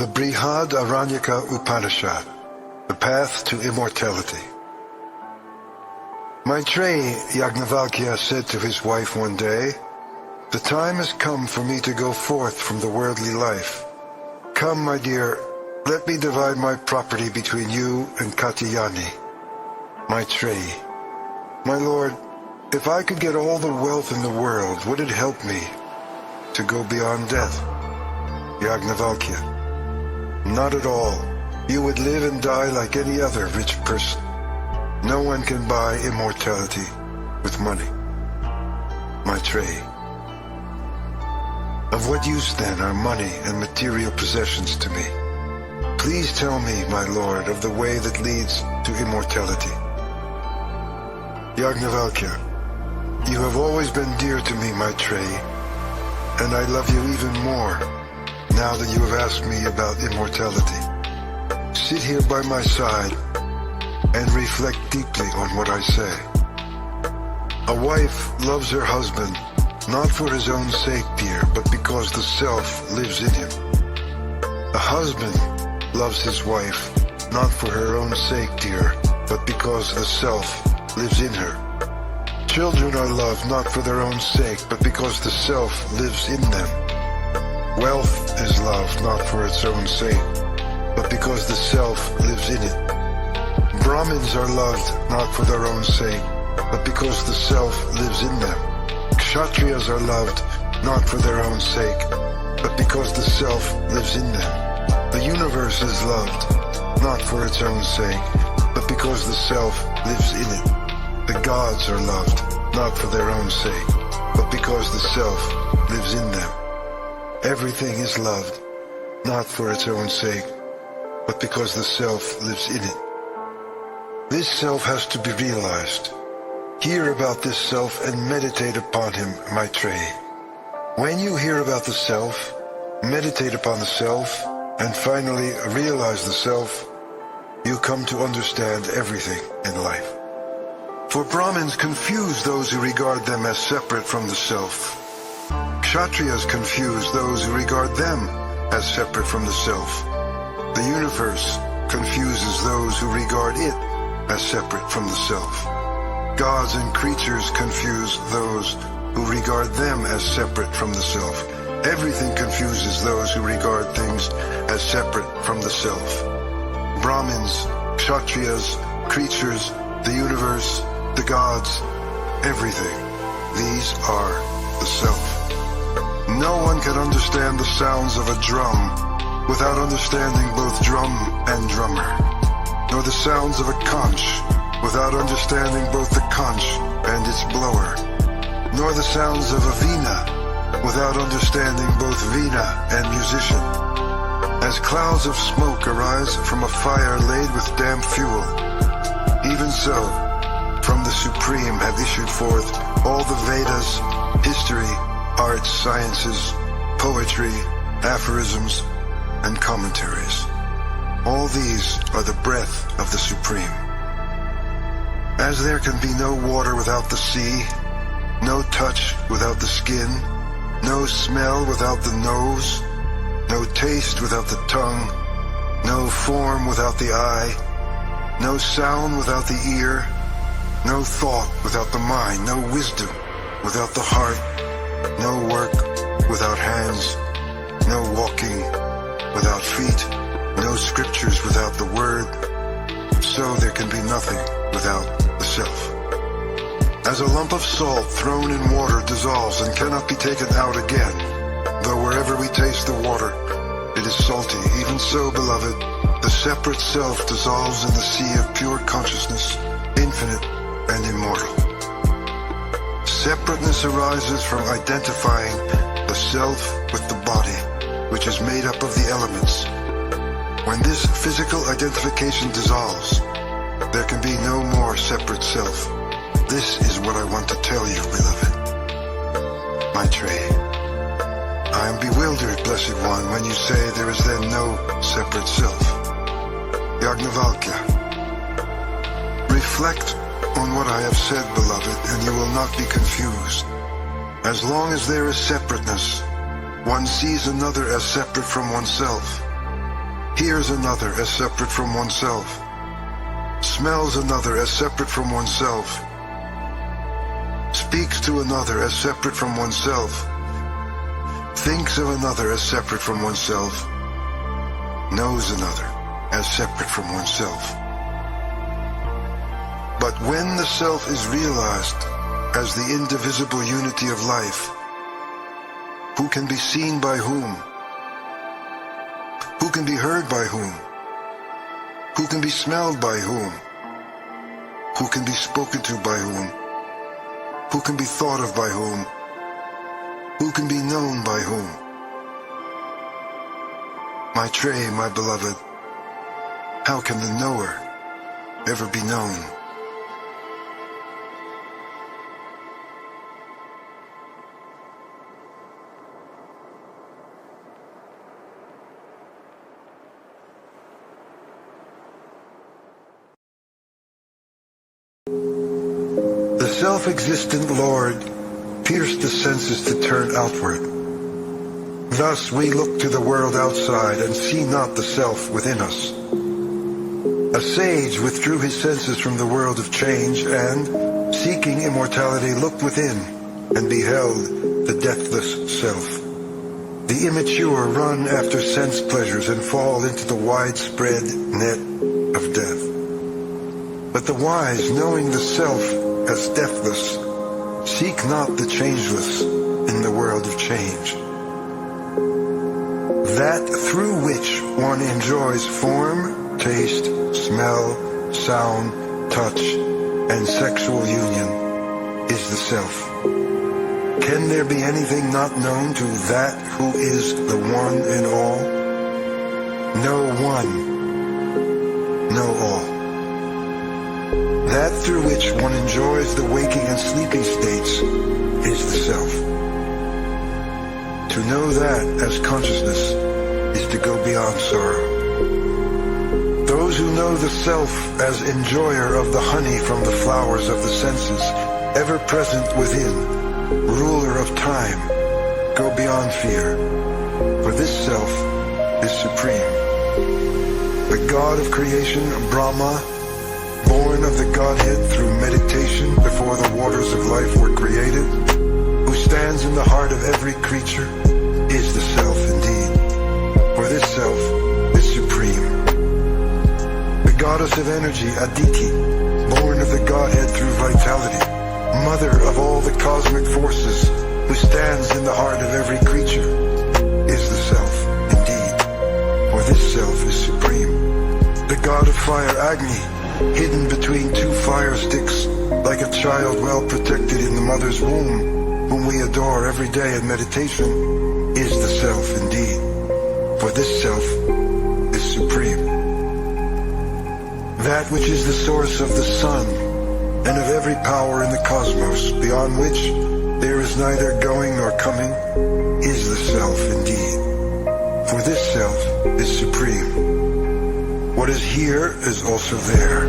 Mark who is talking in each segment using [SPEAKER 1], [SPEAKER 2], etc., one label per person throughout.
[SPEAKER 1] The Brihadaranyaka Upanishad, The Path to Immortality. Maitreyi Yajnavalkya said to his wife one day, "The time has come for me to go forth from the worldly life. Come, my dear, let me divide my property between you and Katyayani." Maitreyi: "My lord, if I could get all the wealth in the world, would it help me to go beyond death?" Yajnavalkya: "Not at all. You would live and die like any other rich person. No one can buy immortality with money." Maitreyi: "Of what use then are money and material possessions to me? Please tell me, my lord, of the way that leads to immortality." Yajnavalkya: "You have always been dear to me, Maitreyi, and I love you even more now that you have asked me about immortality. Sit here by my side and reflect deeply on what I say. A wife loves her husband not for his own sake, dear, but because the self lives in him. A husband loves his wife not for her own sake, dear, but because the self lives in her. Children are loved not for their own sake, but because the self lives in them. Wealth is loved not for its own sake, but because the self lives in it. Brahmins are loved not for their own sake, but because the self lives in them. Kshatriyas are loved not for their own sake, but because the self lives in them. The universe is loved not for its own sake, but because the self lives in it. The gods are loved not for their own sake, but because the self lives in them. Everything is loved not for its own sake, but because the self lives in it. This self has to be realized. Hear about this self and meditate upon him, Maitreyi. When you hear about the self, meditate upon the self, and finally realize the self, you come to understand everything in life. For Brahmins confuse those who regard them as separate from the self. Kshatriyas confuse those who regard them as separate from the self. The universe confuses those who regard it as separate from the self. Gods and creatures confuse those who regard them as separate from the self. Everything confuses those who regard things as separate from the self. Brahmins, Kshatriyas, creatures, the universe, the gods, everything. These are the self. No one can understand the sounds of a drum without understanding both drum and drummer, nor the sounds of a conch without understanding both the conch and its blower, nor the sounds of a veena without understanding both veena and musician. As clouds of smoke arise from a fire laid with damp fuel, even so, from the Supreme have issued forth all the Vedas, history, arts, sciences, poetry, aphorisms, and commentaries. All these are the breath of the Supreme. As there can be no water without the sea, no touch without the skin, no smell without the nose, no taste without the tongue, no form without the eye, no sound without the ear, no thought without the mind, no wisdom without the heart, no work without hands, no walking without feet, no scriptures without the word, so there can be nothing without the self. As a lump of salt thrown in water dissolves and cannot be taken out again, though wherever we taste the water, it is salty, even so, beloved, the separate self dissolves in the sea of pure consciousness, infinite and immortal. Separateness arises from identifying the self with the body, which is made up of the elements. When this physical identification dissolves, there can be no more separate self. This is what I want to tell you, beloved. Maitreyi: I am bewildered, Blessed One, when you say there is then no separate self. Yajnavalkya: Reflect on what I have said, beloved, and you will not be confused. As long as there is separateness, one sees another as separate from oneself. hears another as separate from oneself, smells another as separate from oneself, speaks to another as separate from oneself, thinks of another as separate from oneself, knows another as separate from oneself. But when the self is realized as the indivisible unity of life, who can be seen by whom? Who can be heard by whom? Who can be smelled by whom? Who can be spoken to by whom? Who can be thought of by whom? Who can be known by whom? My Trey, my beloved, how can the knower ever be known? The self-existent Lord pierced the senses to turn outward. Thus we look to the world outside and see not the self within us. A sage withdrew his senses from the world of change and, seeking immortality, looked within and beheld the deathless self. The immature run after sense pleasures and fall into the widespread net of death. But the wise, knowing the self as deathless, seek not the changeless in the world of change. That through which one enjoys form, taste, smell, sound, touch, and sexual union is the self. Can there be anything not known to that who is the one in all? No one, no all. That through which one enjoys the waking and sleeping states is the self. To know that as consciousness is to go beyond sorrow. Those who know the self as enjoyer of the honey from the flowers of the senses, ever present within, ruler of time, go beyond fear, for this self is supreme. The God of creation, Brahma, born of the Godhead through meditation before the waters of life were created, who stands in the heart of every creature, is the self indeed, for this self is supreme. The goddess of energy, Aditi, born of the Godhead through vitality, mother of all the cosmic forces, who stands in the heart of every creature, is the self indeed, for this self is supreme. The god of fire, Agni, hidden between two fire sticks, like a child well protected in the mother's womb, whom we adore every day in meditation, is the self indeed, for this self is supreme. That which is the source of the sun, and of every power in the cosmos, beyond which there is neither going nor coming, is the self indeed, for this self is supreme. What is here is also there.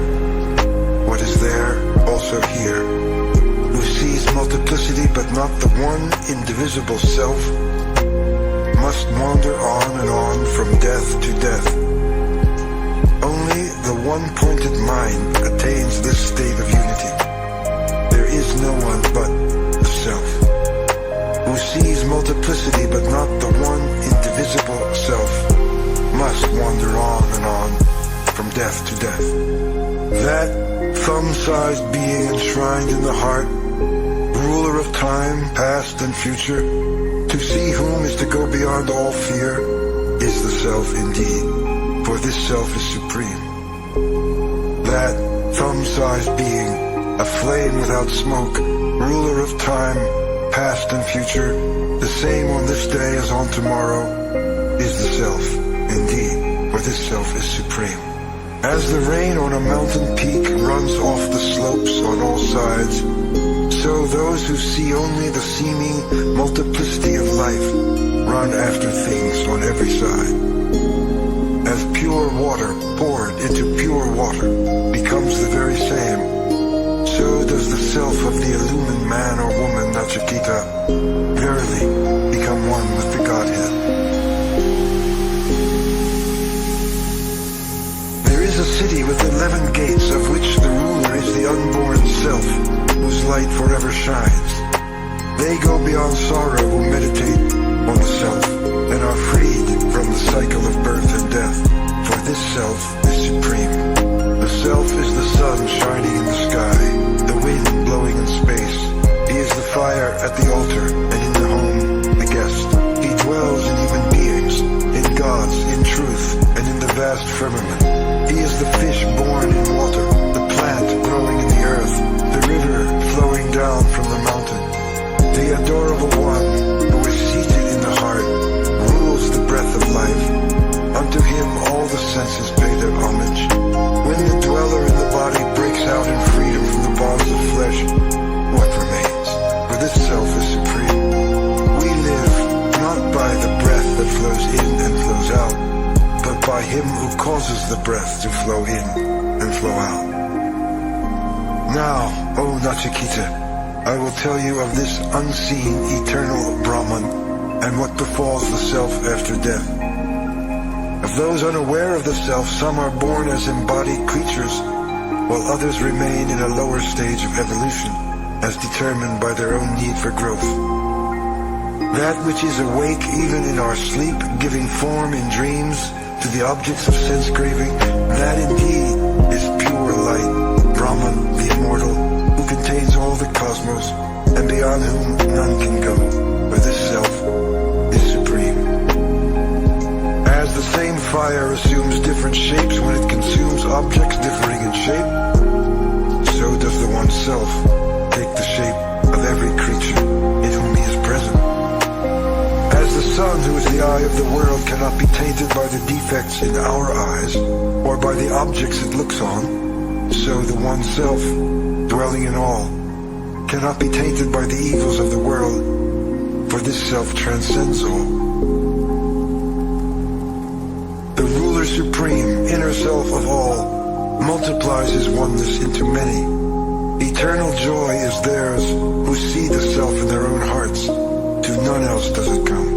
[SPEAKER 1] What is there, also here. Who sees multiplicity but not the one indivisible self, must wander on and on from death to death. Only the one-pointed mind attains this state of unity. There is no one but the self. Who sees multiplicity but not the one indivisible self, must wander on and on from death to death. That thumb-sized being enshrined in the heart, ruler of time, past and future, to see whom is to go beyond all fear, is the self indeed, for this self is supreme. That thumb-sized being, a flame without smoke, ruler of time, past and future, the same on this day as on tomorrow, is the self indeed, for this self is supreme. As the rain on a mountain peak runs off the slopes on all sides, so those who see only the seeming multiplicity of life run after things on every side. As pure water poured into pure water becomes the very same, so does the self of the illumined man or woman, Nachiketa, verily become one with the Godhead. shines. They go beyond sorrow who meditate on the self and are freed from the cycle of birth and death, for this self is supreme. The self is the sun shining in the sky, the wind blowing in space. He is the fire at the altar and in the home, the guest. He dwells in human beings, in gods, in truth, and in the vast firmament. He is the fish born in water, the plant growing in the earth, the river flowing down from the mountain. The adorable one who is seated in the heart rules the breath of life. Unto him all the senses pay their homage. When the dweller in the body breaks out in freedom from the bonds of flesh, what remains? For this self is supreme. We live not by the breath that flows in and flows out, but by him who causes the breath to flow in and flow out. Now, O Nachiketa, I will tell you of this unseen eternal Brahman and what befalls the self after death. Of those unaware of the self, some are born as embodied creatures, while others remain in a lower stage of evolution, as determined by their own need for growth. That which is awake even in our sleep, giving form in dreams to the objects of sense craving, that indeed is pure light, Brahman, the immortal, who contains all the cosmos, and beyond whom none can go, for this self is supreme. As the same fire assumes different shapes when it consumes objects differing in shape, so does the one self take the shape of every creature in whom he is present. As the sun, who is the eye of the world, cannot be tainted by the defects in our eyes, or by the objects it looks on, so the one self, dwelling in all, cannot be tainted by the evils of the world, for this self transcends all. The ruler supreme, inner self of all, multiplies his oneness into many. Eternal joy is theirs who see the self in their own hearts. To none else does it come.